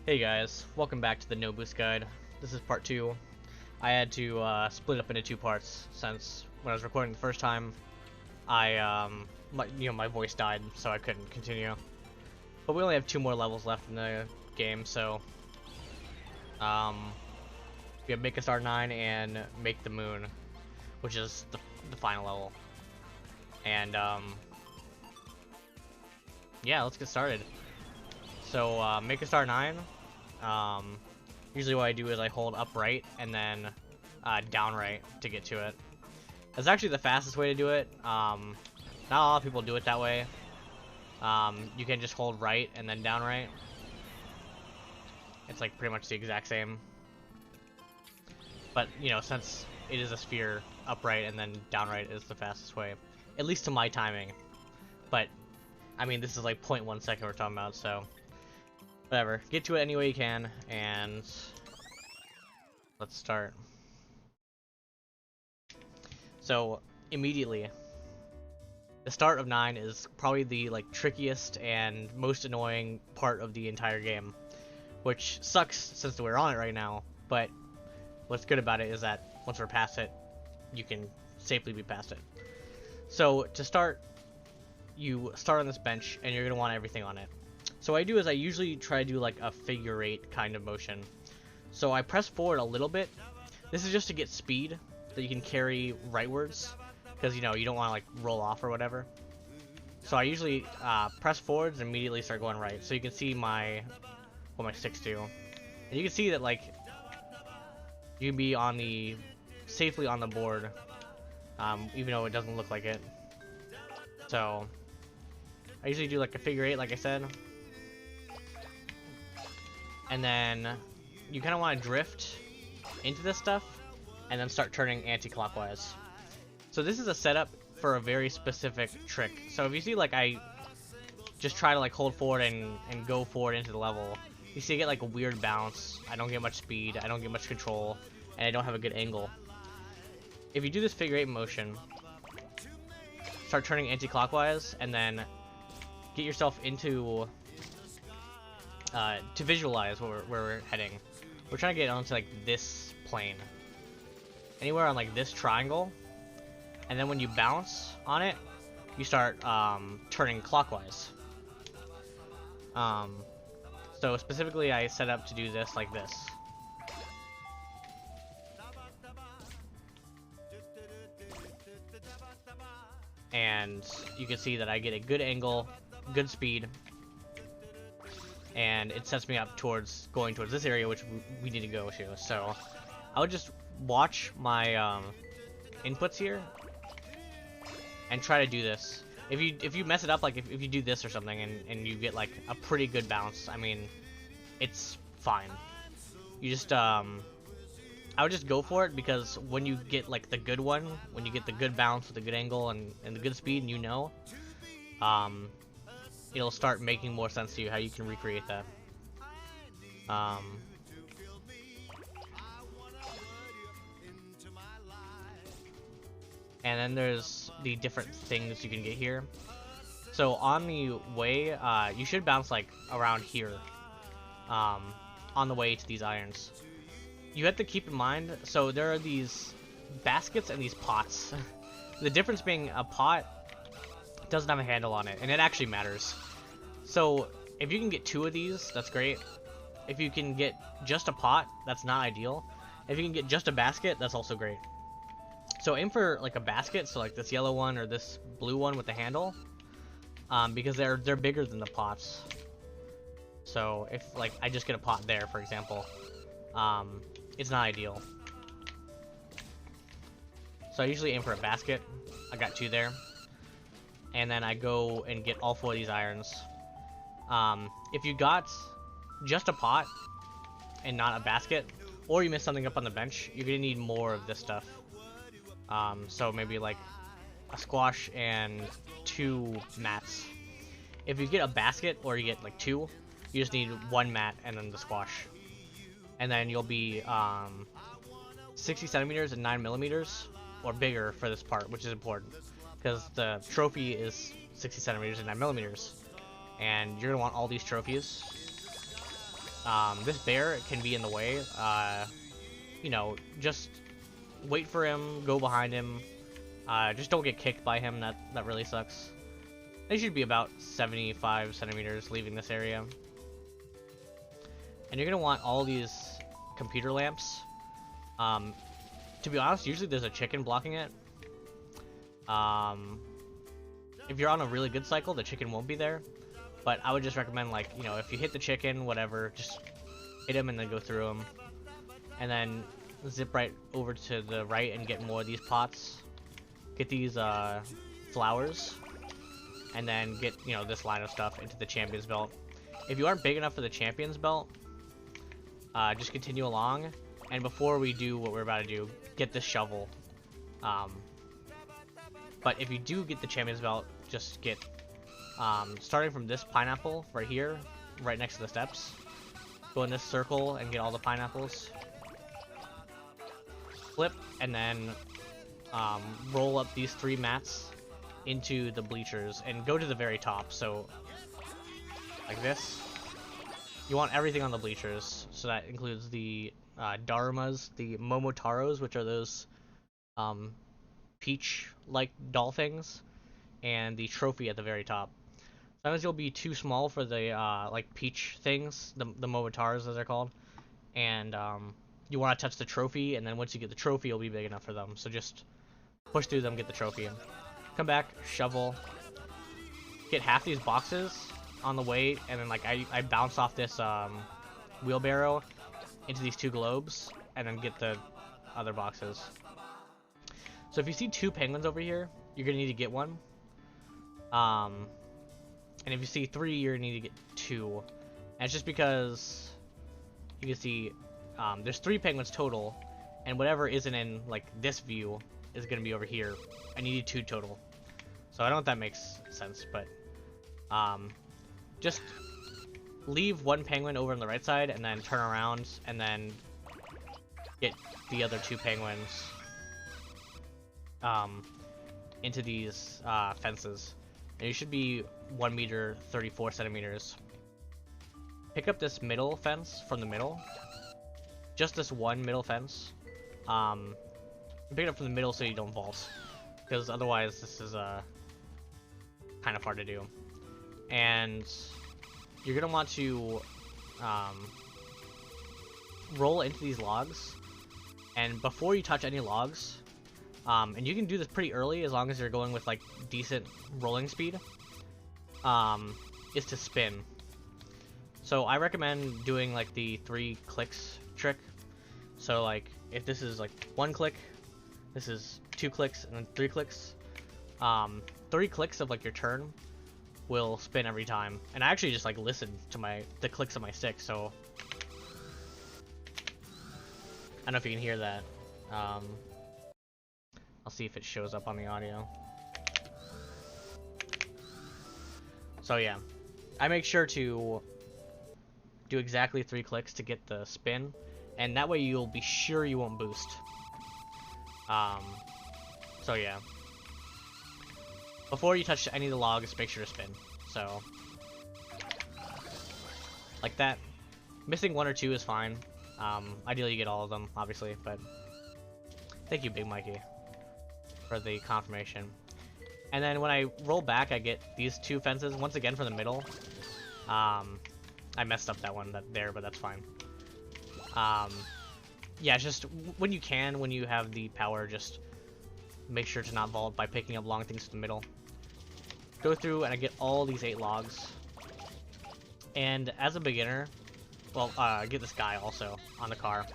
Hey guys, welcome back to the No Boost Guide. This is part 2. I had to split it up into 2 parts since when I was recording the first time, my voice died, so I couldn't continue. But we only have 2 more levels left in the game, so we have Make a Star 9 and Make the Moon, which is the final level. And yeah, let's get started. So Make a Star 9. Usually what I do is I hold up right and then down right to get to it. That's actually the fastest way to do it. Not a lot of people do it that way. You can just hold right and then down right. It's like pretty much the exact same. But, you know, since it is a sphere, upright and then down right is the fastest way. At least to my timing. But, I mean, this is like 0.1 second we're talking about, so whatever. Get to it any way you can, and let's start. So, immediately, the start of 9 is probably the trickiest and most annoying part of the entire game, which sucks since we're on it right now, but what's good about it is that once we're past it, you can safely be past it. So, to start, you start on this bench, and you're going to want everything on it. So what I do is I usually try to do like a figure 8 kind of motion. So I press forward a little bit. This is just to get speed that you can carry rightwards, because you know you don't want to like roll off or whatever. So I usually press forwards and immediately start going right. So you can see what my sticks do, and you can see that like you can be safely on the board, even though it doesn't look like it. So I usually do like a figure 8, like I said. And then you kind of want to drift into this stuff and then start turning anti-clockwise. So this is a setup for a very specific trick. So if you see like I just try to like hold forward and go forward into the level, you see I get like a weird bounce. I don't get much speed, I don't get much control, and I don't have a good angle. If you do this figure 8 motion, start turning anti-clockwise, and then get yourself into to visualize where we're heading. We're trying to get onto like this plane, anywhere on like this triangle, and then when you bounce on it, you start turning clockwise. So specifically, I set up to do this like this. And you can see that I get a good angle, good speed, and it sets me up going towards this area, which we need to go to. So I would just watch my inputs here and try to do this. If you mess it up, like if you do this or something and you get like a pretty good bounce, I mean, it's fine. You just I would just go for it, because when you get like the good one, when you get the good bounce with the good angle and the good speed, and you know, it'll start making more sense to you how you can recreate that. And then there's the different things you can get here. So on the way, you should bounce like around here, on the way to these irons. You have to keep in mind, so there are these baskets and these pots. The difference being a pot doesn't have a handle on it, and it actually matters. So if you can get 2 of these, that's great. If you can get just a pot, that's not ideal. If you can get just a basket, that's also great. So aim for like a basket, so like this yellow one or this blue one with the handle, because they're bigger than the pots. So if like I just get a pot there, for example, it's not ideal. So I usually aim for a basket. I got 2 there. And then I go and get all 4 of these irons. If you got just a pot and not a basket, or you missed something up on the bench, you're gonna need more of this stuff. So maybe like a squash and 2 mats. If you get a basket, or you get like 2, you just need 1 mat and then the squash. And then you'll be 60 centimeters and 9 millimeters or bigger for this part, which is important because the trophy is 60 centimeters and 9 millimeters, and you're gonna want all these trophies. This bear can be in the way. You know, just wait for him, go behind him. Just don't get kicked by him. That really sucks. They should be about 75 centimeters leaving this area. And you're gonna want all these computer lamps. To be honest, usually there's a chicken blocking it. If you're on a really good cycle, the chicken won't be there. But I would just recommend, like, you know, if you hit the chicken, whatever, just hit him and then go through him. And then zip right over to the right and get more of these pots. Get these flowers. And then get, you know, this line of stuff into the champion's belt. If you aren't big enough for the champion's belt, just continue along. And before we do what we're about to do, get this shovel. But if you do get the champion's belt, just get, starting from this pineapple right here, right next to the steps. Go in this circle and get all the pineapples. Flip, and then roll up these 3 mats into the bleachers and go to the very top. So, like this. You want everything on the bleachers, so that includes the Darumas, the Momotaros, which are those peach-like doll things, and the trophy at the very top. Sometimes you'll be too small for the like peach things, the Momotaros as they're called, and you want to touch the trophy, and then once you get the trophy, you'll be big enough for them. So just push through them, get the trophy. Come back, shovel, get half these boxes on the way, and then like I bounce off this wheelbarrow into these 2 globes, and then get the other boxes. So if you see 2 penguins over here, you're gonna need to get 1. And if you see 3, you're gonna need to get 2. And it's just because you can see there's 3 penguins total, and whatever isn't in like this view is gonna be over here. I need 2 total. So I don't know if that makes sense, but just leave 1 penguin over on the right side, and then turn around, and then get the other 2 penguins into these fences. And you should be 1 meter 34 centimeters. Pick up this middle fence from the middle. Just this one middle fence. Pick it up from the middle so you don't vault, because otherwise this is kind of hard to do. And you're gonna want to roll into these logs, and before you touch any logs, and you can do this pretty early as long as you're going with like decent rolling speed, is to spin. So I recommend doing like the 3 clicks trick. So like if this is like 1 click, this is 2 clicks, and then 3 clicks. 3 clicks of like your turn will spin every time. And I actually just like listen to the clicks of my stick, so I don't know if you can hear that. I'll see if it shows up on the audio. So yeah, I make sure to do exactly 3 clicks to get the spin, and that way you'll be sure you won't boost. So yeah, before you touch any of the logs, make sure to spin. So like that. Missing 1 or 2 is fine. Ideally you get all of them, obviously, but thank you, Big Mikey, for the confirmation. And then when I roll back, I get these 2 fences once again from the middle. I messed up that one there, but that's fine. Yeah, just when you can, when you have the power, just make sure to not vault by picking up long things from the middle. Go through and I get all these 8 logs. And as a beginner, well, get this guy also on the car.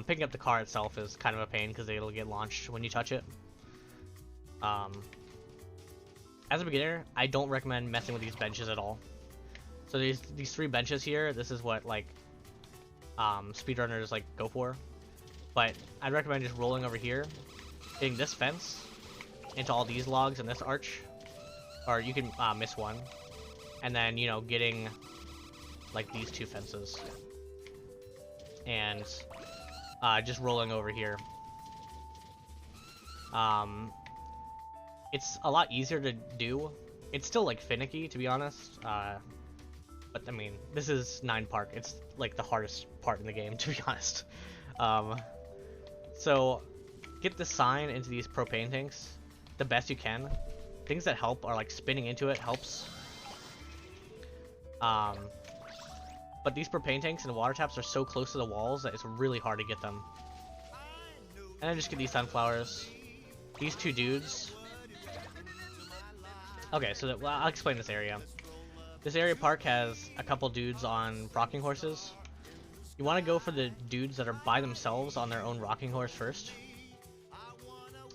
Picking up the car itself is kind of a pain because it'll get launched when you touch it. As a beginner, I don't recommend messing with these benches at all. So these 3 benches here, this is what like speedrunners like go for. But I'd recommend just rolling over here, getting this fence into all these logs and this arch, or you can miss 1, and then, you know, getting like these 2 fences and just rolling over here. It's a lot easier to do. It's still like finicky, to be honest, but But I mean, this is 9 Park. It's like the hardest part in the game, to be honest. So get the sign into these propane tanks the best you can. Things that help are like spinning into it helps. But these propane tanks and water taps are so close to the walls that it's really hard to get them. And then just get these sunflowers. These 2 dudes. Okay, so well, I'll explain this area. This area park has a couple dudes on rocking horses. You want to go for the dudes that are by themselves on their own rocking horse first.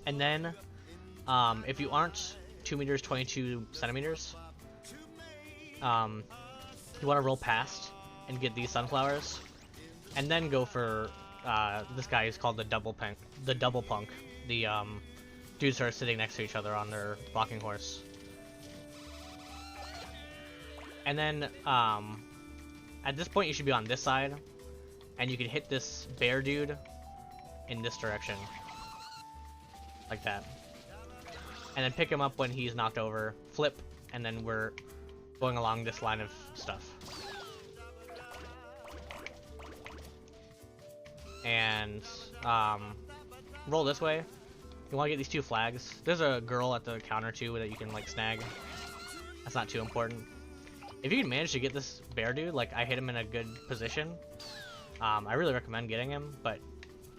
And then, if you aren't 2 meters 22 centimeters, you want to roll past and get these sunflowers, and then go for this guy is called the double punk. The dudes are sitting next to each other on their rocking horse. And then at this point you should be on this side, and you can hit this bear dude in this direction, like that. And then pick him up when he's knocked over, flip, and then we're going along this line of stuff. And roll this way. You want to get these 2 flags. There's a girl at the counter too that you can like snag. That's not too important. If you can manage to get this bear dude, like I hit him in a good position, I really recommend getting him, but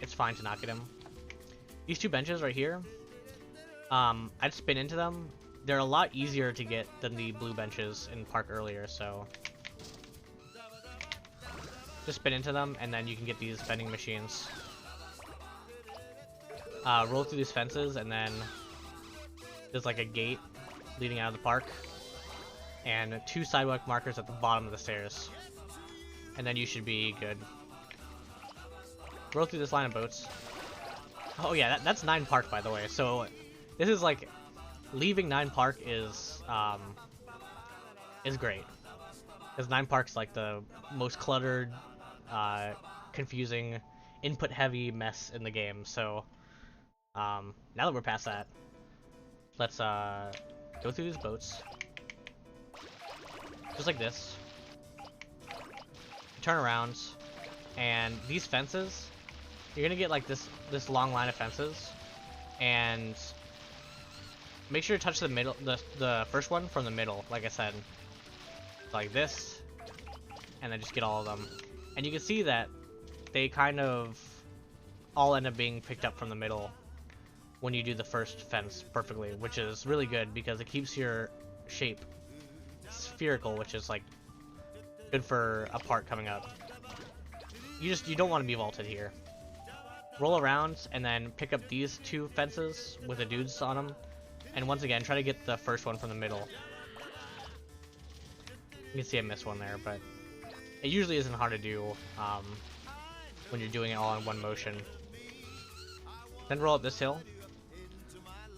it's fine to not get him. These 2 benches right here, I'd spin into them. They're a lot easier to get than the blue benches in Park earlier, so just spin into them, and then you can get these vending machines. Roll through these fences, and then there's like a gate leading out of the park, and 2 sidewalk markers at the bottom of the stairs. And then you should be good. Roll through this line of boats. Oh yeah, that's 9 Park, by the way. So this is like, leaving 9 Park is great. Because 9 Park's like the most cluttered, confusing, input-heavy mess in the game. So now that we're past that, let's go through these boats. Just like this. Turn around, and these fences, you're gonna get like this long line of fences, and make sure to touch the middle, the first one from the middle, like I said, like this, and then just get all of them. And you can see that they kind of all end up being picked up from the middle when you do the first fence perfectly, which is really good because it keeps your shape spherical, which is like good for a part coming up. You don't want to be vaulted here. Roll around and then pick up these 2 fences with the dudes on them, and once again try to get the first one from the middle. You can see I missed one there, but it usually isn't hard to do when you're doing it all in one motion. Then roll up this hill.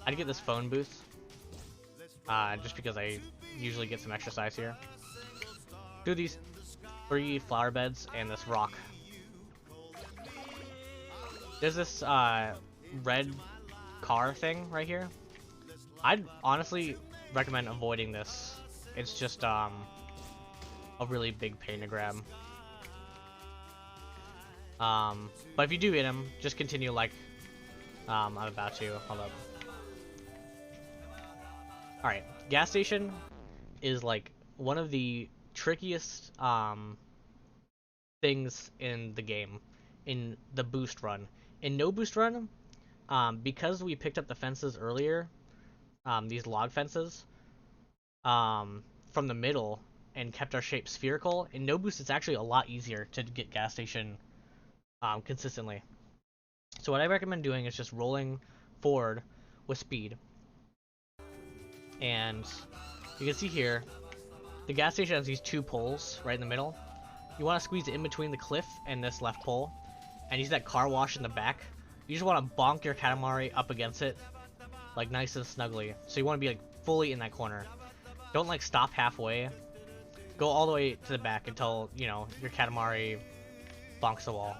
I'd get this phone booth, just because I usually get some exercise here. Do these 3 flower beds and this rock. There's this red car thing right here. I'd honestly recommend avoiding this. It's just a really big pain to grab. But if you do get him, just continue like I'm about to. Hold up. Alright, gas station is like one of the trickiest things in the game, in the boost run. In no boost run, because we picked up the fences earlier, these log fences, from the middle, and kept our shape spherical, in no boost it's actually a lot easier to get gas station consistently. So what I recommend doing is just rolling forward with speed. And you can see here, the gas station has these 2 poles right in the middle. You want to squeeze it in between the cliff and this left pole, and use that car wash in the back. You just want to bonk your Katamari up against it, like nice and snugly. So you want to be like fully in that corner. Don't like stop halfway. Go all the way to the back until, you know, your Katamari bonks the wall.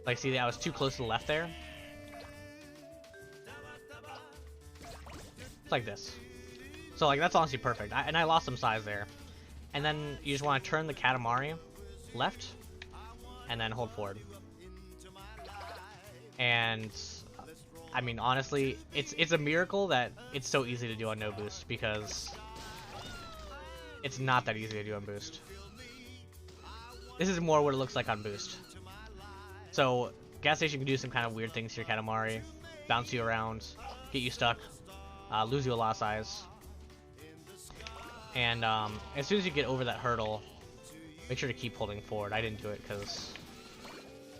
Like, see, I was too close to the left there. It's like this. So like that's honestly perfect. And I lost some size there. And then you just want to turn the Katamari left, and then hold forward. And I mean, honestly, it's a miracle that it's so easy to do on no boost, because it's not that easy to do on boost. This is more what it looks like on boost. So gas station can do some kind of weird things to your Katamari, bounce you around, get you stuck, lose you a lot of size. And as soon as you get over that hurdle, make sure to keep holding forward. I didn't do it because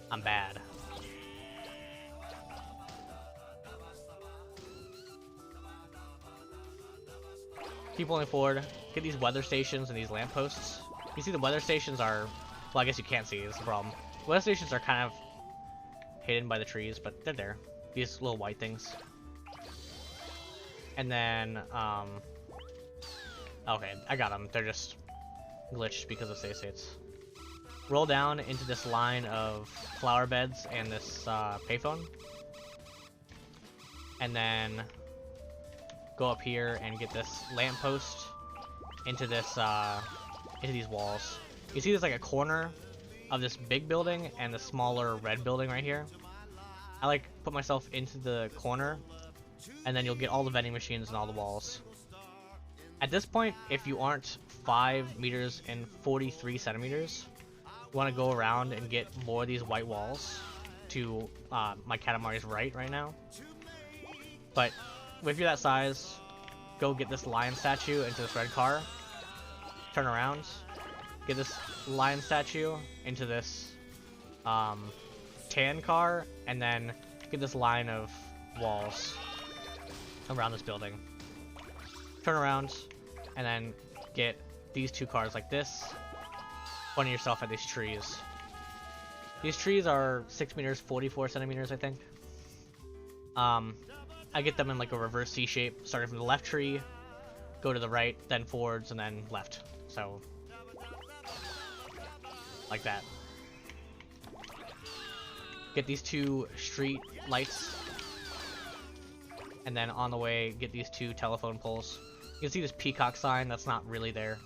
I'm bad. Keep holding forward. Get these weather stations and these lampposts. You see the weather stations are... Well, I guess you can't see, is the problem. Weather stations are kind of hidden by the trees, but they're there. These little white things. And then, okay, I got them. They're just glitched because of save states. Roll down into this line of flower beds and this payphone. And then go up here and get this lamppost into this into these walls. You see there's like a corner of this big building and the smaller red building right here. I like put myself into the corner, and then you'll get all the vending machines and all the walls. At this point, if you aren't 5 meters and 43 centimeters, you want to go around and get more of these white walls to my Katamari's right now. But if you're that size, go get this lion statue into this red car, turn around, get this lion statue into this tan car, and then get this line of walls around this building. Turn around, and then get these 2 cars like this, pointing yourself at these trees. These trees are 6 meters, 44 centimeters, I think. I get them in like a reverse C shape, starting from the left tree, go to the right, then forwards, and then left. So, like that. Get these 2 street lights, and then on the way, get these 2 telephone poles. You can see this peacock sign, that's not really there.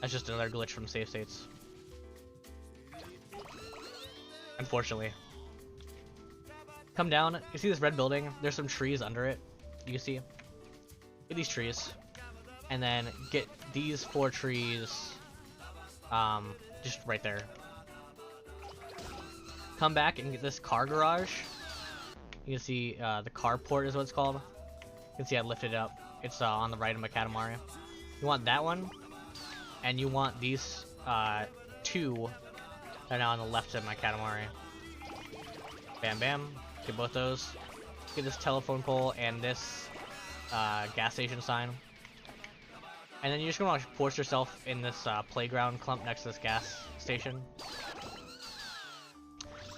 That's just another glitch from save states. Unfortunately. Come down, you see this red building, there's some trees under it, you see? Get these trees, and then get these 4 trees, just right there. Come back and get this car garage. You can see, the carport is what it's called. You can see I lifted it up. It's, on the right of my Katamari. You want that one, and you want these, 2 that are now on the left of my Katamari. Bam bam. Get both those. Get this telephone pole and this gas station sign. And then you're just gonna want to force yourself in this playground clump next to this gas station.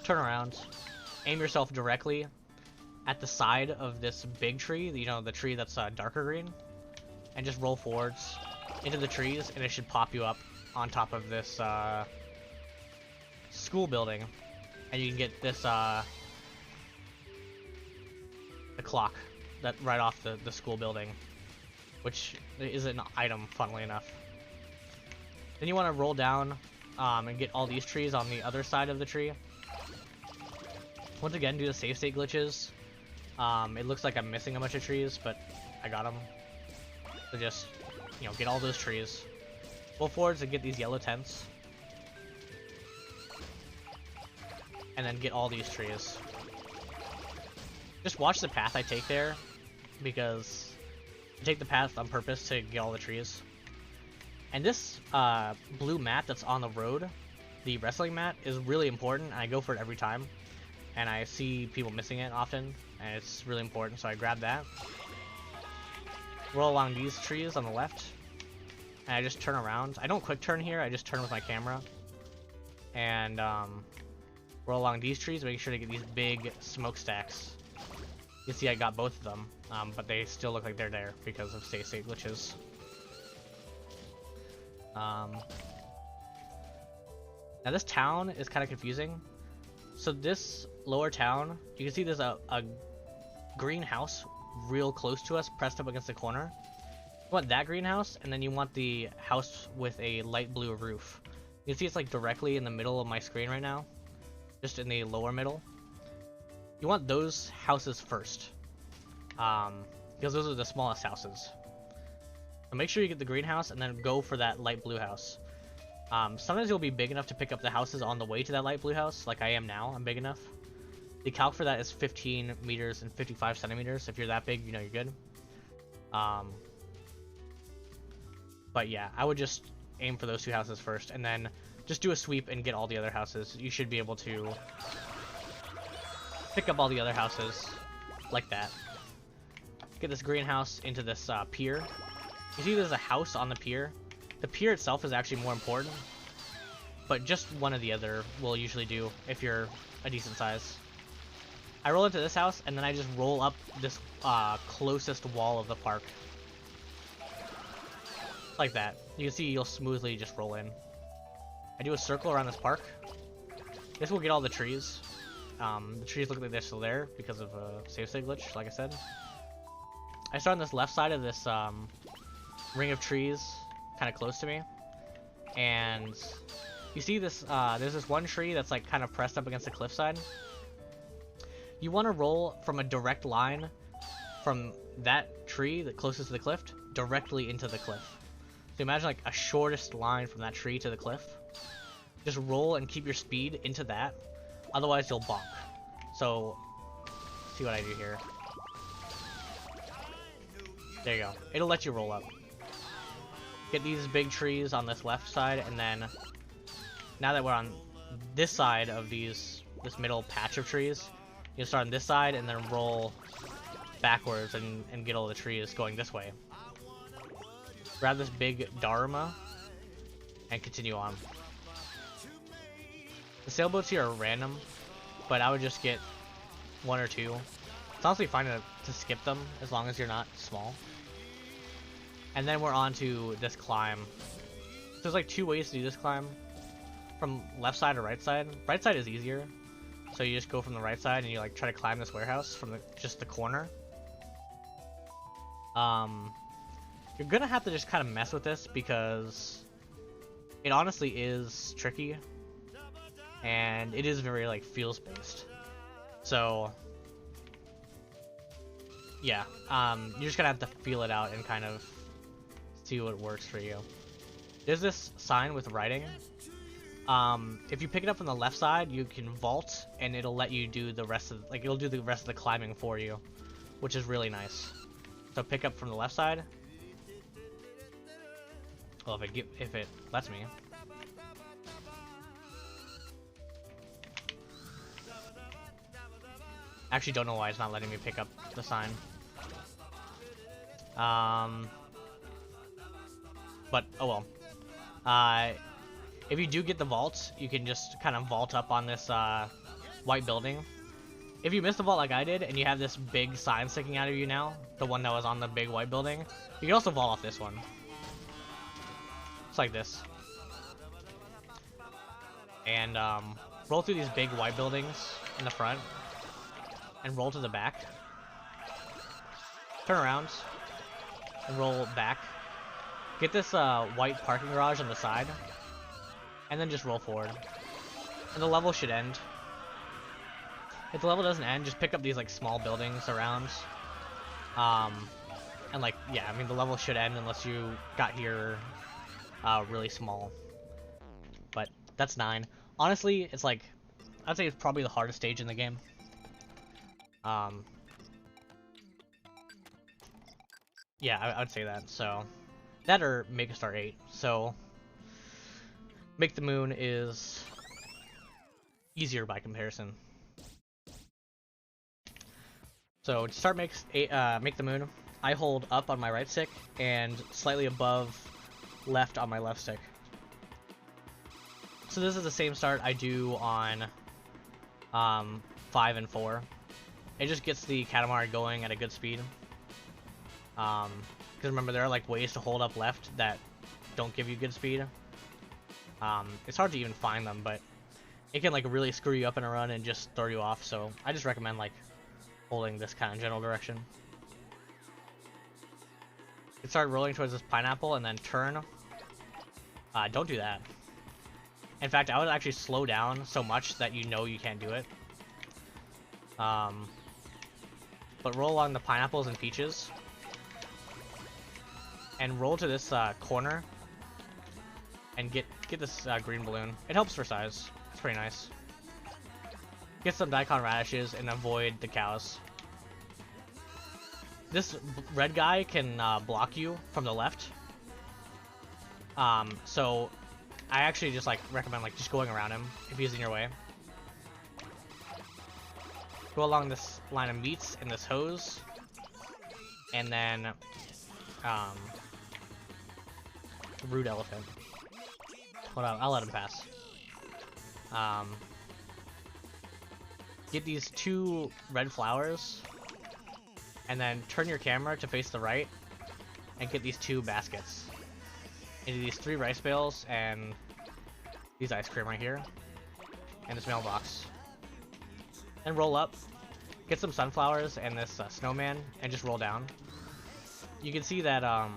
Turn around. Aim yourself directly at the side of this big tree, you know, the tree that's darker green. And just roll forwards into the trees, and it should pop you up on top of this school building. And you can get this the clock that right off the school building, which is an item, funnily enough. Then you want to roll down and get all these trees on the other side of the tree. Once again, do the save state glitches. It looks like I'm missing a bunch of trees, but I got them. So just, you know, get all those trees. Roll forwards and get these yellow tents. And then get all these trees. Just watch the path I take there, because I take the path on purpose to get all the trees. And this blue mat that's on the road, the wrestling mat, is really important, and I go for it every time. And I see people missing it often, and it's really important, so I grab that. Roll along these trees on the left, and I just turn around. I don't quick turn here, I just turn with my camera. And roll along these trees, making sure to get these big smokestacks. You see I got both of them, but they still look like they're there because of save state glitches. Now this town is kind of confusing. So this lower town, you can see there's a green house real close to us, pressed up against the corner. You want that greenhouse, and then you want the house with a light blue roof. You can see it's like directly in the middle of my screen right now, just in the lower middle. You want those houses first, because those are the smallest houses. So make sure you get the greenhouse and then go for that light blue house. Sometimes you'll be big enough to pick up the houses on the way to that light blue house, like I am now. I'm big enough. The calc for that is 15 meters and 55 centimeters. If you're that big, you know you're good. But yeah, I would just aim for those two houses first, and then just do a sweep and get all the other houses. You should be able to pick up all the other houses like that. Get this greenhouse into this pier. You see there's a house on the pier. The pier itself is actually more important, but just one or the other will usually do if you're a decent size. I roll into this house, and then I just roll up this closest wall of the park. Like that. You can see you'll smoothly just roll in. I do a circle around this park. This will get all the trees. The trees look like they're still there because of a save state glitch, like I said. I start on this left side of this ring of trees, kind of close to me. And you see this, there's this one tree that's like kind of pressed up against the cliffside. You want to roll from a direct line from that tree, the closest to the cliff, directly into the cliff. So imagine like a shortest line from that tree to the cliff. Just roll and keep your speed into that, otherwise you'll bonk. So, see what I do here. There you go. It'll let you roll up. Get these big trees on this left side, and then now that we're on this side of this middle patch of trees, you start on this side and then roll backwards and get all the trees going this way. Grab this big Dharma and continue on. The sailboats here are random, but I would just get one or two. It's honestly fine to skip them as long as you're not small. And then we're on to this climb. So there's like two ways to do this climb. From left side or right side. Right side is easier. So you just go from the right side and you like try to climb this warehouse from just the corner. You're gonna have to just kind of mess with this because it honestly is tricky. And it is very like feels based. So yeah, you're just gonna have to feel it out and kind of see what works for you. There's this sign with writing. If you pick it up from the left side, you can vault, and it'll let you do the rest of it'll do the rest of the climbing for you, which is really nice. So pick up from the left side. Well, if it lets me. Actually, don't know why it's not letting me pick up the sign. But oh well. If you do get the vault, you can just kind of vault up on this white building. If you missed the vault like I did, and you have this big sign sticking out of you now, the one that was on the big white building, you can also vault off this one. It's like this. And roll through these big white buildings in the front, and roll to the back. Turn around, and roll back. Get this white parking garage on the side, and then just roll forward. And the level should end. If the level doesn't end, just pick up these like small buildings around. And like, yeah, I mean the level should end unless you got here really small. But that's 9. Honestly, it's like, I'd say it's probably the hardest stage in the game. Yeah, I'd say that. So that or Make a Star 8. So Make the Moon is easier by comparison. So to start Make the Moon, I hold up on my right stick and slightly above left on my left stick. So this is the same start I do on 5 and 4. It just gets the Katamari going at a good speed. Because remember, there are like ways to hold up left that don't give you good speed. It's hard to even find them, but it can like really screw you up in a run and just throw you off. So I just recommend like holding this kind of general direction. You start rolling towards this pineapple and then turn. Don't do that. In fact, I would actually slow down so much that you know you can't do it. But roll along the pineapples and peaches. And roll to this corner. And get this green balloon. It helps for size. It's pretty nice. Get some daikon radishes and avoid the cows. This red guy can block you from the left. So I actually just like recommend like just going around him if he's in your way. Go along this line of meats in this hose, and then rude elephant. Hold on, I'll let him pass. Get these 2 red flowers, and then turn your camera to face the right, and get these 2 baskets. Into these 3 rice bales, and these ice cream right here, and this mailbox. Then roll up, get some sunflowers and this snowman, and just roll down. You can see that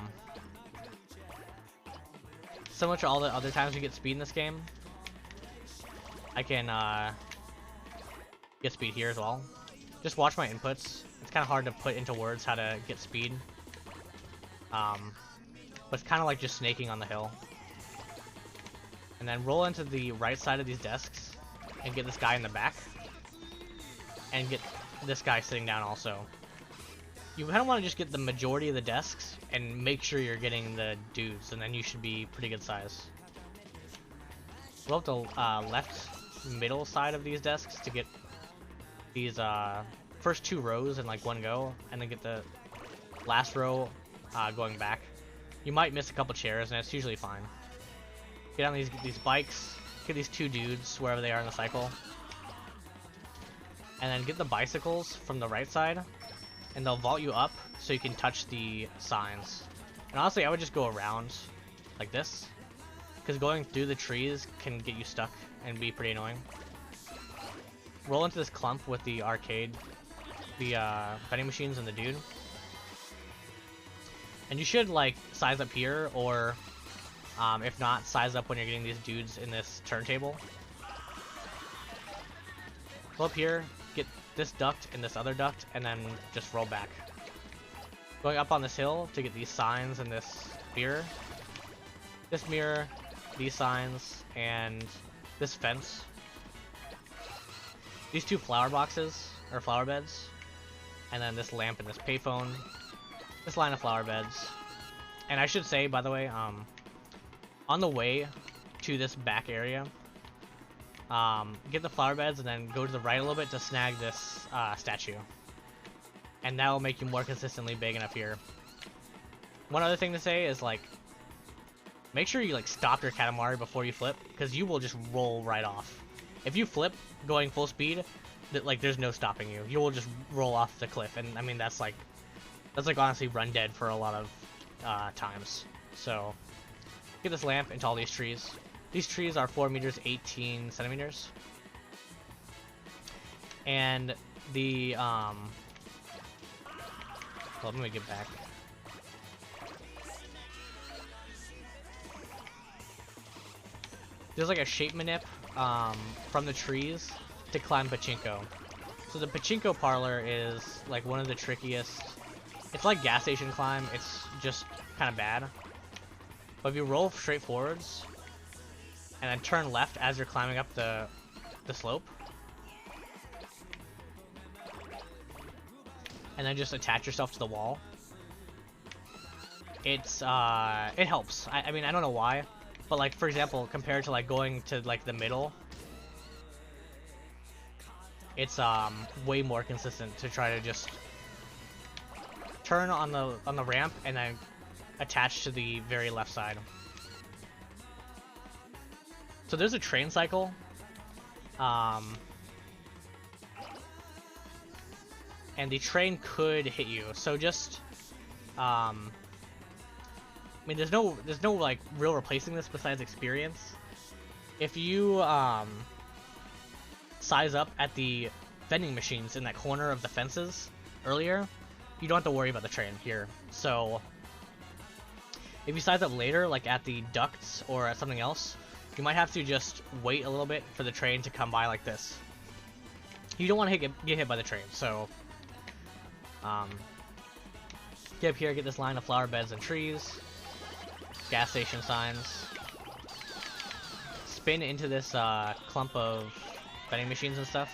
similar to all the other times you get speed in this game, I can get speed here as well. Just watch my inputs. It's kind of hard to put into words how to get speed. But it's kind of like just snaking on the hill. And then roll into the right side of these desks and get this guy in the back. And get this guy sitting down also. You kind of want to just get the majority of the desks and make sure you're getting the dudes, and then you should be pretty good size. Roll up the left middle side of these desks to get these first 2 rows in like one go, and then get the last row going back. You might miss a couple chairs, and it's usually fine. Get on these bikes, get these 2 dudes wherever they are in the cycle, and then get the bicycles from the right side, and they'll vault you up so you can touch the signs. And honestly, I would just go around like this, because going through the trees can get you stuck and be pretty annoying. Roll into this clump with the arcade, the vending machines and the dude. And you should like size up here, or if not, size up when you're getting these dudes in this turntable. Go up here, get this duct and this other duct, and then just roll back. Going up on this hill to get these signs and this mirror. This mirror, these signs, and this fence. These 2 flower boxes, or flower beds. And then this lamp and this payphone. This line of flower beds. And I should say, by the way, on the way to this back area, get the flower beds and then go to the right a little bit to snag this statue. And that will make you more consistently big enough here. One other thing to say is, like, make sure you like stop your Katamari before you flip, because you will just roll right off. If you flip going full speed, like there's no stopping you. You will just roll off the cliff, and I mean that's like honestly run dead for a lot of times. So get this lamp into all these trees. These trees are 4 meters 18 centimeters, and the well, let me get back. There's like a shape manip from the trees to climb pachinko. So the pachinko parlor is like one of the trickiest. It's like gas station climb, it's just kind of bad. But if you roll straight forwards and then turn left as you're climbing up the slope, and then just attach yourself to the wall, it's it helps. I mean, I don't know why, but like for example, compared to like going to like the middle, it's way more consistent to try to just turn on the ramp and then attach to the very left side. So there's a train cycle. And the train could hit you. So just I mean, there's no like real replacing this besides experience. If you size up at the vending machines in that corner of the fences earlier, you don't have to worry about the train here. So If you size up later, like at the ducts or at something else, you might have to just wait a little bit for the train to come by like this. You don't want to get hit by the train, so get up here, get this line of flower beds and trees, gas station signs, spin into this clump of vending machines and stuff,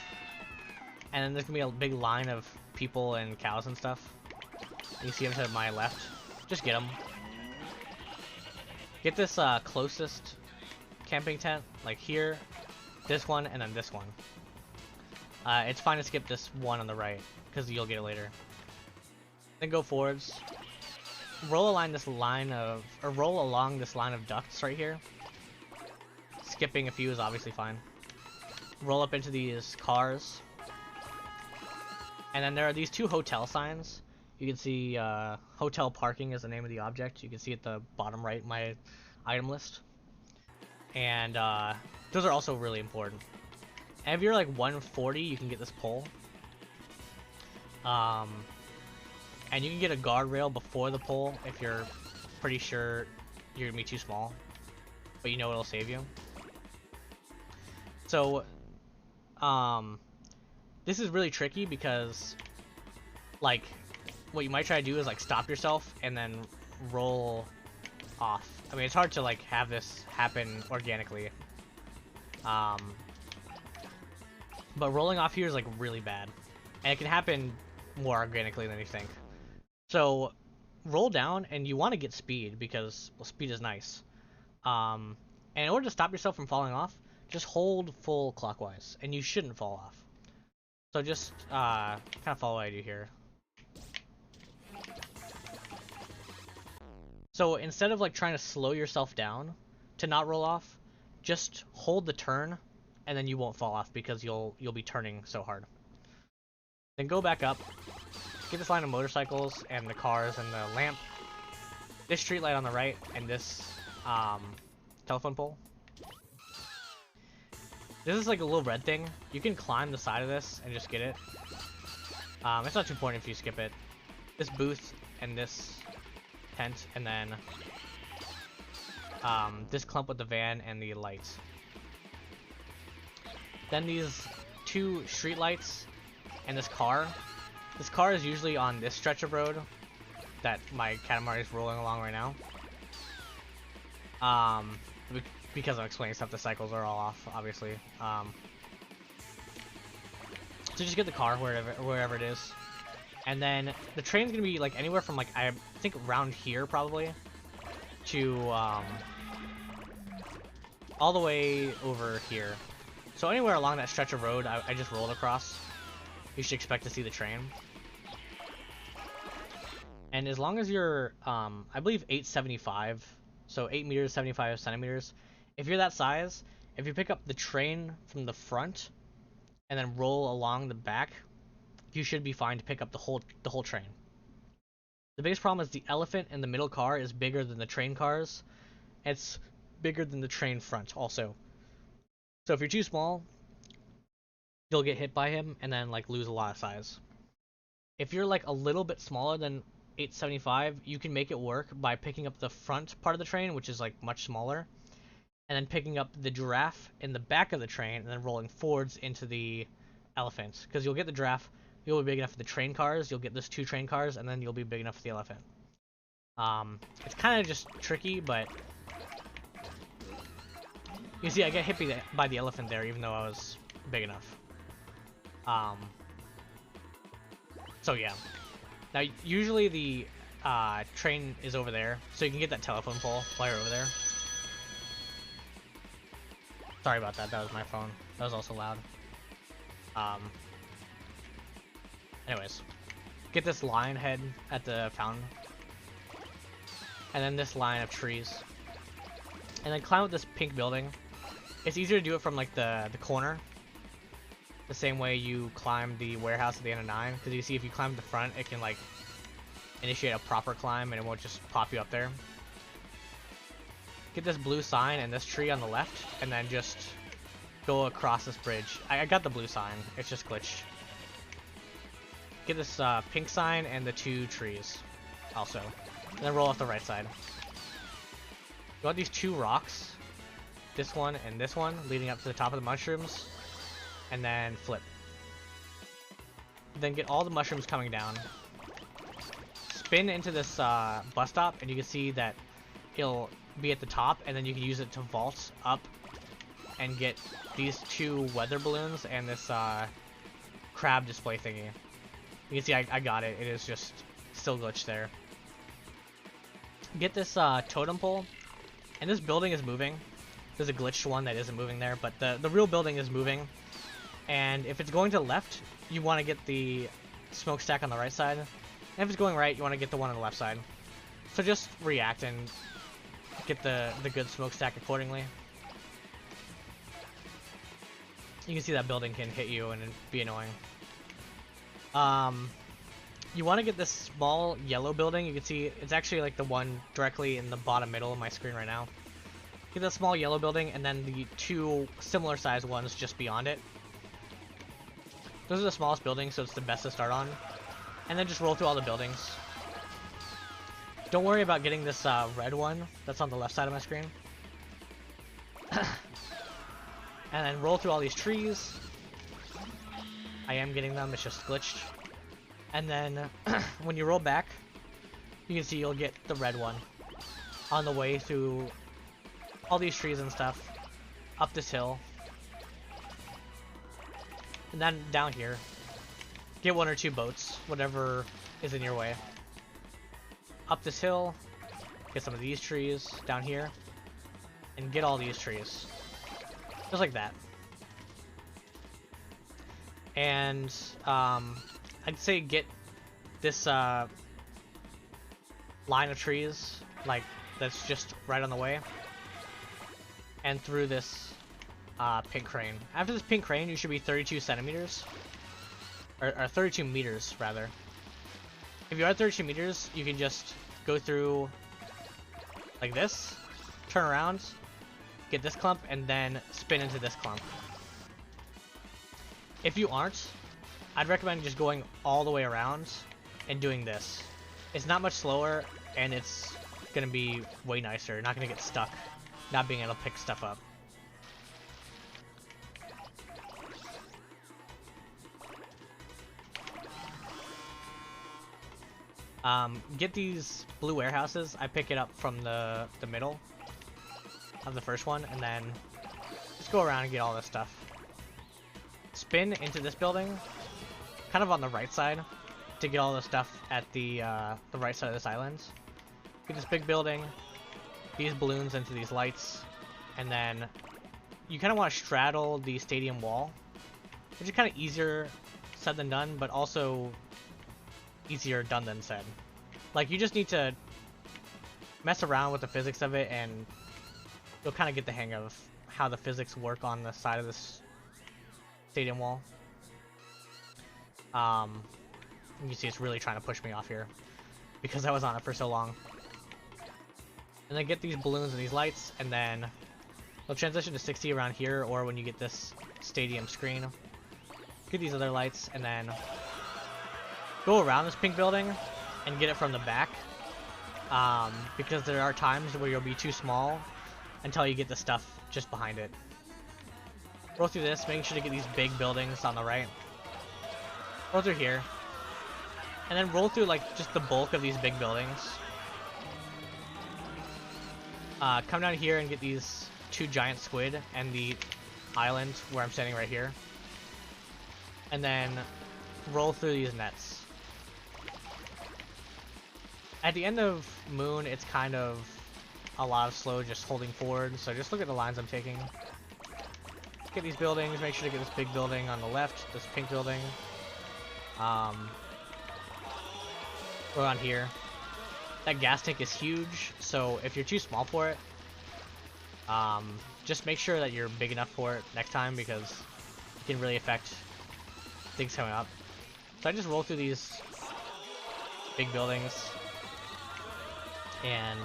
and then there's gonna be a big line of people and cows and stuff. You see them to my left. Just get them. Get this closest camping tent, like here, this one, and then this one. It's fine to skip this one on the right, because you'll get it later. Then go forwards. Roll along this line of ducts right here. Skipping a few is obviously fine. Roll up into these cars. And then there are these two hotel signs. You can see hotel parking is the name of the object. You can see at the bottom right my item list. And those are also really important. And if you're like 140, you can get this pole. And you can get a guardrail before the pole if you're pretty sure you're gonna be too small, but you know it'll save you. So, this is really tricky because, like, what you might try to do is like stop yourself and then roll off. I mean, it's hard to like have this happen organically. But rolling off here is like really bad, and it can happen more organically than you think. So roll down, and you want to get speed because, well, speed is nice. And in order to stop yourself from falling off, just hold full clockwise, and you shouldn't fall off. So just kind of follow what I do here. So instead of like trying to slow yourself down to not roll off, just hold the turn, and then you won't fall off because you'll be turning so hard. Then go back up, get this line of motorcycles and the cars and the lamp, this street light on the right, and this telephone pole. This is like a little red thing. You can climb the side of this and just get it. It's not too important if you skip it. This booth and this tent, and then this clump with the van and the lights. Then these two street lights and this car. This car is usually on this stretch of road that my Katamari is rolling along right now. Because I'm explaining stuff, the cycles are all off, obviously. So just get the car wherever it is. And then the train's gonna be like anywhere from like, I think around here probably, to all the way over here. So anywhere along that stretch of road I just rolled across, you should expect to see the train. And as long as you're, I believe 875, so 8 meters, 75 centimeters, if you're that size, if you pick up the train from the front and then roll along the back, you should be fine to pick up the whole train. The biggest problem is the elephant in the middle car is bigger than the train cars. It's bigger than the train front also. So if you're too small, you'll get hit by him and then like lose a lot of size. If you're like a little bit smaller than 875, you can make it work by picking up the front part of the train, which is like much smaller, and then picking up the giraffe in the back of the train and then rolling forwards into the elephant. Because you'll get the giraffe, you'll be big enough for the train cars, you'll get those two train cars, and then you'll be big enough for the elephant. It's kind of just tricky, but you see I get hit by the elephant there even though I was big enough. So yeah. Now usually the train is over there, so you can get that telephone pole while you're over there. Sorry about that, that was my phone. That was also loud. Anyways, get this lion head at the fountain, and then this line of trees, and then climb up this pink building. It's easier to do it from like the corner, the same way you climb the warehouse at the end of 9, because you see if you climb the front, it can like initiate a proper climb and it won't just pop you up there. Get this blue sign and this tree on the left, and then just go across this bridge. I got the blue sign, it's just glitched. Get this pink sign and the two trees also, and then roll off the right side. You want these 2 rocks, this one and this one, leading up to the top of the mushrooms, and then flip. Then get all the mushrooms coming down. Spin into this bus stop, and you can see that it'll be at the top, and then you can use it to vault up and get these 2 weather balloons and this crab display thingy. You can see I got it. It is just still glitched there. Get this totem pole, and this building is moving. There's a glitched one that isn't moving there, but the real building is moving. And if it's going to the left, you want to get the smokestack on the right side. And if it's going right, you want to get the one on the left side. So just react and get the good smokestack accordingly. You can see that building can hit you and it'd be annoying. You want to get this small yellow building. You can see it's actually like the one directly in the bottom middle of my screen right now. Get that small yellow building and then the 2 similar sized ones just beyond it. Those are the smallest buildings, so it's the best to start on. And then just roll through all the buildings. Don't worry about getting this red one that's on the left side of my screen. And then roll through all these trees. I am getting them, it's just glitched. And then when you roll back, you can see you'll get the red one on the way through all these trees and stuff, up this hill. And then down here, get 1 or 2 boats, whatever is in your way. Up this hill, get some of these trees down here, and get all these trees. Just like that. And I'd say get this line of trees, like that's just right on the way, and through this pink crane. After this pink crane, you should be 32 centimeters, or 32 meters rather. If you are 32 meters, you can just go through like this, turn around, get this clump, and then spin into this clump. If you aren't, I'd recommend just going all the way around and doing this. It's not much slower, and it's gonna be way nicer. You're not gonna get stuck not being able to pick stuff up. Get these blue warehouses. I pick it up from the middle of the first one, and then just go around and get all this stuff. Spin into this building, kind of on the right side, to get all the stuff at the right side of this island. Get this big building, these balloons into these lights, and then you kind of want to straddle the stadium wall, which is kind of easier said than done, but also easier done than said. Like, you just need to mess around with the physics of it, and you'll kind of get the hang of how the physics work on the side of this stadium wall. You can see it's really trying to push me off here because I was on it for so long. And then get these balloons and these lights, and then they'll transition to 60 around here, or when you get this stadium screen, get these other lights, and then go around this pink building and get it from the back, because there are times where you'll be too small until you get the stuff just behind it. Roll through this, making sure to get these big buildings on the right. Roll through here, and then roll through like just the bulk of these big buildings. Come down here and get these 2 giant squid and the island where I'm standing right here, and then roll through these nets. At the end of Moon, it's kind of a lot of slow just holding forward, so just look at the lines I'm taking. Get these buildings, make sure to get this big building on the left, this pink building. Go on here. That gas tank is huge, so if you're too small for it, just make sure that you're big enough for it next time, because it can really affect things coming up. So I just roll through these big buildings and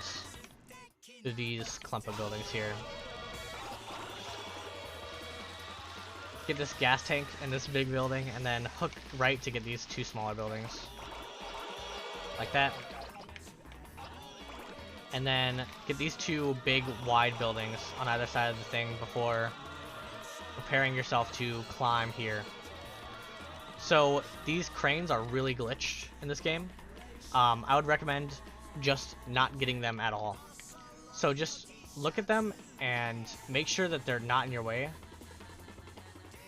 through these clump of buildings here. Get this gas tank and this big building, and then hook right to get these 2 smaller buildings. Like that. And then get these two big wide buildings on either side of the thing before preparing yourself to climb here. So these cranes are really glitched in this game. I would recommend just not getting them at all. So just look at them and make sure that they're not in your way.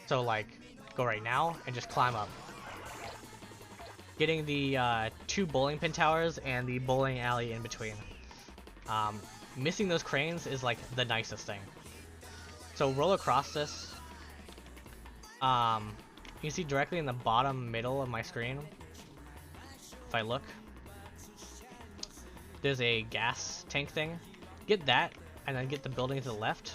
So like, go right now and just climb up. Getting the 2 bowling pin towers and the bowling alley in between. Missing those cranes is like the nicest thing. So roll across this. You can see directly in the bottom middle of my screen, if I look, there's a gas tank thing. Get that, and then get the building to the left.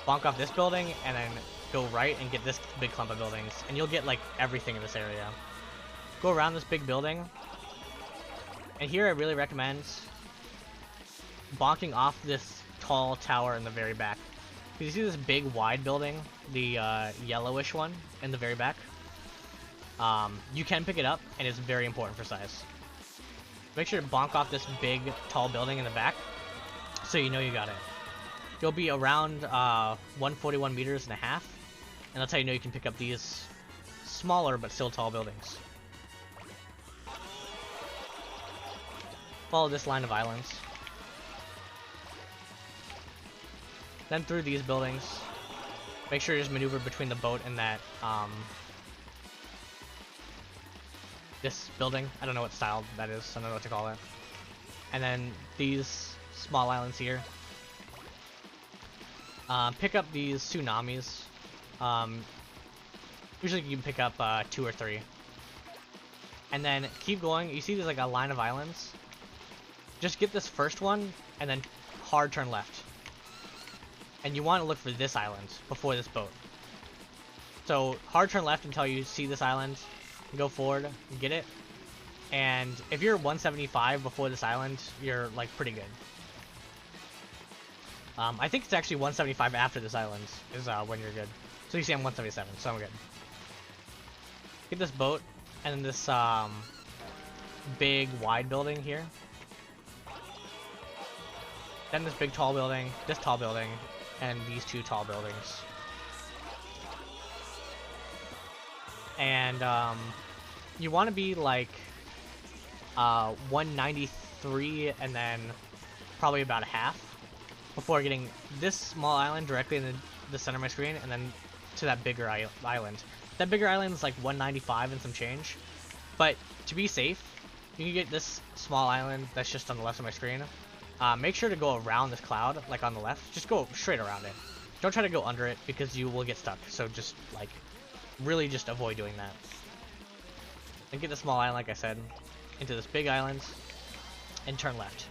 Bonk off this building, and then go right and get this big clump of buildings, and you'll get like everything in this area. Go around this big building, and here I really recommend bonking off this tall tower in the very back. You see this big wide building, the yellowish one in the very back? You can pick it up, and it's very important for size. Make sure to bonk off this big, tall building in the back, so you know you got it. You'll be around 141 meters and a half, and that's how you know you can pick up these smaller but still tall buildings. Follow this line of islands. Then through these buildings. Make sure you just maneuver between the boat and that, this building. I don't know what style that is, I don't know what to call it. And then these small islands here. Pick up these tsunamis. Usually you can pick up 2 or 3. And then keep going. You see there's like a line of islands. Just get this first one and then hard turn left. And you want to look for this island before this boat. So hard turn left until you see this island. Go forward, get it. And if you're 175 before this island, you're like pretty good. I think it's actually 175 after this island is when you're good. So you see I'm 177, so I'm good. Get this boat and then this big wide building here. Then this big tall building, this tall building, and these 2 tall buildings. And you want to be like 193 and then probably about a half before getting this small island directly in the center of my screen, and then to that bigger island. That bigger island is like 195 and some change, but to be safe, you can get this small island that's just on the left of my screen. Make sure to go around this cloud, like on the left. Just go straight around it. Don't try to go under it because you will get stuck. So just like, really just avoid doing that. And get the small island, like I said, into this big island, and turn left.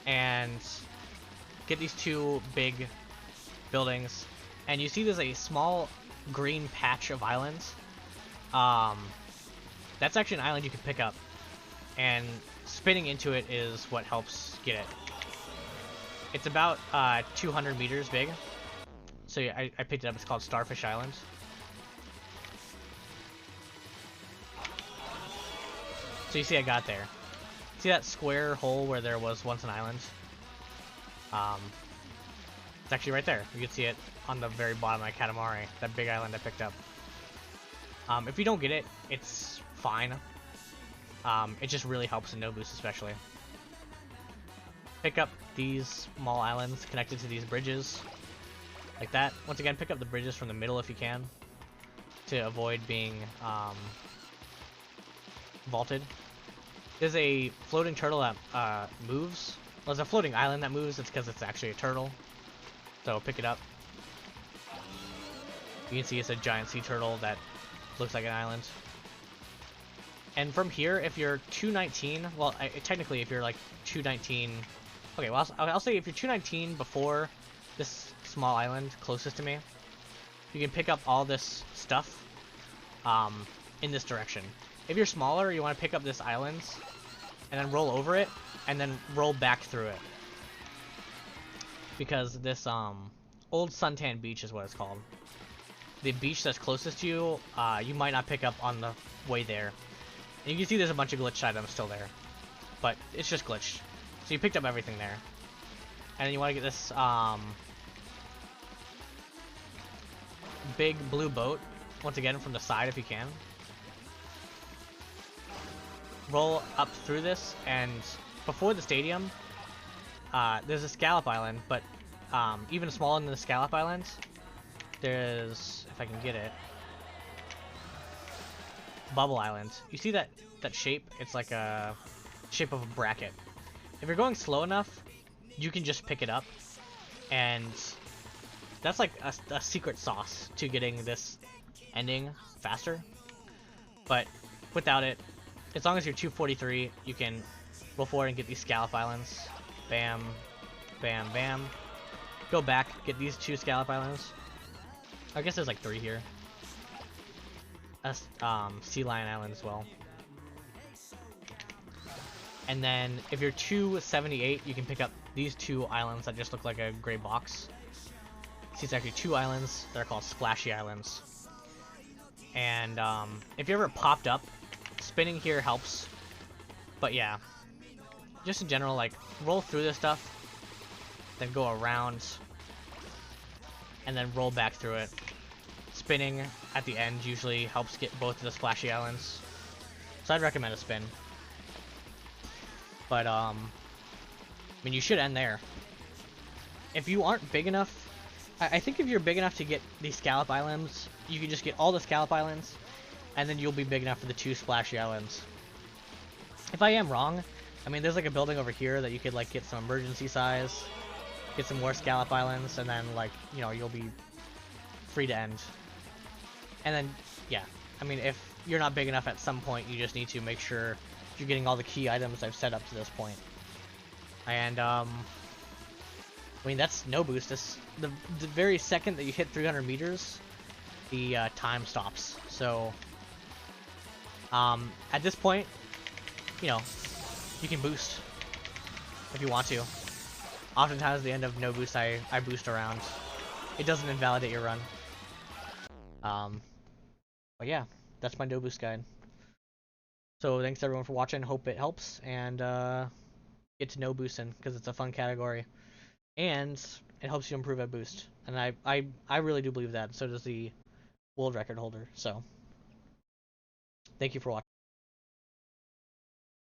And get these 2 big buildings, and you see there's a small green patch of islands. That's actually an island you can pick up, and spinning into it is what helps get it. It's about 200 meters big, so yeah, I picked it up. It's called Starfish Island. So you see I got there. See that square hole where there was once an island? It's actually right there. You can see it on the very bottom of my Katamari, that big island I picked up. If you don't get it, it's fine. It just really helps in no boost especially. Pick up these small islands connected to these bridges, like that. Once again, pick up the bridges from the middle if you can, to avoid being vaulted. There's a floating turtle that moves. Well, there's a floating island that moves. It's because it's actually a turtle. So pick it up. You can see it's a giant sea turtle that looks like an island. And from here, if you're 219, well, technically if you're like 219, okay, well, I'll say if you're 219 before this small island closest to me, you can pick up all this stuff in this direction. If you're smaller, you want to pick up this island and then roll over it and then roll back through it. Because this old suntan beach is what it's called. The beach that's closest to you, you might not pick up on the way there. And you can see there's a bunch of glitched items still there, but it's just glitched. So you picked up everything there. And then you want to get this big blue boat, once again from the side if you can. Roll up through this, and before the stadium, there's a scallop island, but even smaller than the scallop island, there's, if I can get it, bubble island. You see that shape? It's like a shape of a bracket. If you're going slow enough, you can just pick it up, and that's like a secret sauce to getting this ending faster. But without it, as long as you're 243, you can roll forward and get these scallop islands. Bam, bam, bam. Go back, get these 2 scallop islands. I guess there's like 3 here. Sea Lion Island as well. And then if you're 278, you can pick up these 2 islands that just look like a gray box. See, it's actually 2 islands. They're called Splashy Islands. And if you ever popped up, spinning here helps. But yeah, just in general, like, roll through this stuff, then go around, and then roll back through it. Spinning at the end usually helps get both of the Splashy Islands. So I'd recommend a spin. But, I mean, you should end there. If you aren't big enough, I think if you're big enough to get these Scallop Islands, you can just get all the Scallop Islands, and then you'll be big enough for the 2 Splashy Islands. If I am wrong, I mean, there's like a building over here that you could, like, get some emergency size, get some more Scallop Islands, and then, like, you know, you'll be free to end. And then, yeah, I mean, if you're not big enough at some point, you just need to make sure you're getting all the key items I've set up to this point. And, I mean, that's no boost. This, the very second that you hit 300 meters, the time stops. So, at this point, you know, you can boost if you want to. Oftentimes, at the end of no boost, I boost around. It doesn't invalidate your run. But yeah, that's my no boost guide. So thanks everyone for watching. Hope it helps, and get to know boosting because it's a fun category, and it helps you improve at boost. And I really do believe that. So does the world record holder. So thank you for watching.